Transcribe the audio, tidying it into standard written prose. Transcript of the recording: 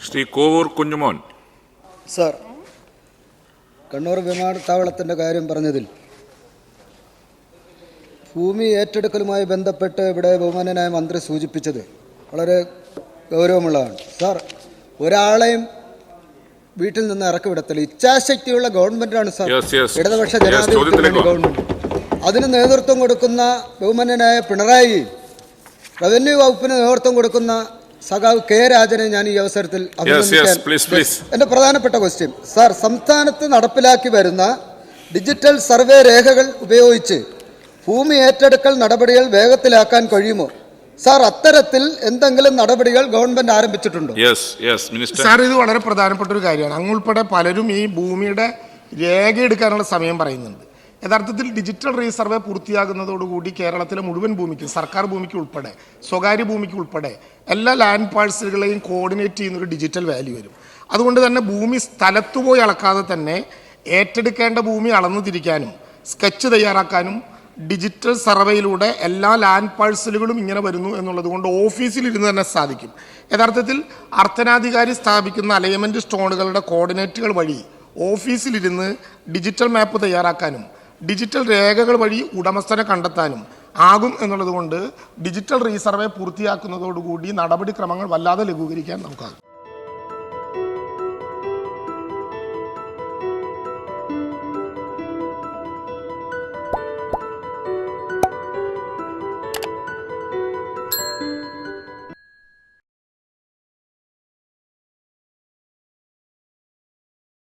Shri Kovoor Kunjumon. Sir, Kannur വിമാനത്താവളത്തിൻ്റെ കാര്യം പറഞ്ഞതിൽ ഭൂമി ഏറ്റെടുക്കലുമായി ബന്ധപ്പെട്ട് ഇവിടെ ബഹുമാന്യനായ മന്ത്രി സൂചിപ്പിച്ചത് വളരെ ഗൗരവമുള്ളതാണ്. സാർ, ഒരാളെയും വീട്ടിൽ നിന്ന് ഇറക്കി വിടത്തില്ല. ഇച്ഛാശക്തിയുള്ള ഗവൺമെൻറ്റാണ് സാർ, ഇടതുപക്ഷ ജനാധിപത്യ ഗവൺമെൻറ്. അതിന് നേതൃത്വം കൊടുക്കുന്ന ബഹുമാന്യനായ പിണറായി, റവന്യൂ വകുപ്പിന് നേതൃത്വം കൊടുക്കുന്ന സഖാവ് കെ രാജനെ ഞാൻ ഈ അവസരത്തിൽ അഭിനന്ദിക്കാൻ. എൻ്റെ പ്രധാനപ്പെട്ട ക്വസ്റ്റ്യൻ സാർ, സംസ്ഥാനത്ത് നടപ്പിലാക്കി വരുന്ന ഡിജിറ്റൽ സർവേ രേഖകൾ ഉപയോഗിച്ച് ഭൂമി ഏറ്റെടുക്കൽ നടപടികൾ വേഗത്തിലാക്കാൻ കഴിയുമോ സാർ? അത്തരത്തിൽ എന്തെങ്കിലും നടപടികൾ ഗവൺമെന്റ് ആരംഭിച്ചിട്ടുണ്ടോ? സാർ, ഇത് വളരെ പ്രധാനപ്പെട്ട ഒരു കാര്യമാണ്. അങ്ങുൾപ്പെടെ പലരും ഈ ഭൂമിയുടെ രേഖ എടുക്കാനുള്ള സമയം പറയുന്നുണ്ട്. യഥാർത്ഥത്തിൽ ഡിജിറ്റൽ റീസർവേ പൂർത്തിയാകുന്നതോടുകൂടി കേരളത്തിലെ മുഴുവൻ ഭൂമിക്കും, സർക്കാർ ഭൂമിക്ക് ഉൾപ്പെടെ സ്വകാര്യ ഭൂമിക്ക് ഉൾപ്പെടെ എല്ലാ ലാൻഡ് പാഴ്സലുകളെയും കോർഡിനേറ്റ് ചെയ്യുന്നൊരു ഡിജിറ്റൽ വാല്യൂ വരും. അതുകൊണ്ട് തന്നെ ഭൂമി സ്ഥലത്തു പോയി അളക്കാതെ തന്നെ ഏറ്റെടുക്കേണ്ട ഭൂമി അളന്നു തിരിക്കാനും സ്കെച്ച് തയ്യാറാക്കാനും ഡിജിറ്റൽ സർവേയിലൂടെ എല്ലാ ലാൻഡ് പാഴ്സലുകളും ഇങ്ങനെ വരുന്നു എന്നുള്ളത് കൊണ്ട് ഓഫീസിലിരുന്ന് തന്നെ സാധിക്കും. യഥാർത്ഥത്തിൽ അർത്ഥനാധികാരി സ്ഥാപിക്കുന്ന അലൈൻമെൻറ്റ് സ്റ്റോണുകളുടെ കോർഡിനേറ്റുകൾ വഴി ഓഫീസിലിരുന്ന് ഡിജിറ്റൽ മാപ്പ് തയ്യാറാക്കാനും ഡിജിറ്റൽ രേഖകൾ വഴി ഉടമസ്ഥനെ കണ്ടെത്താനും ആകും എന്നുള്ളത് കൊണ്ട് ഡിജിറ്റൽ റീസർവേ പൂർത്തിയാക്കുന്നതോടുകൂടി നടപടിക്രമങ്ങൾ വല്ലാതെ ലഘൂകരിക്കാൻ നമുക്കാകും.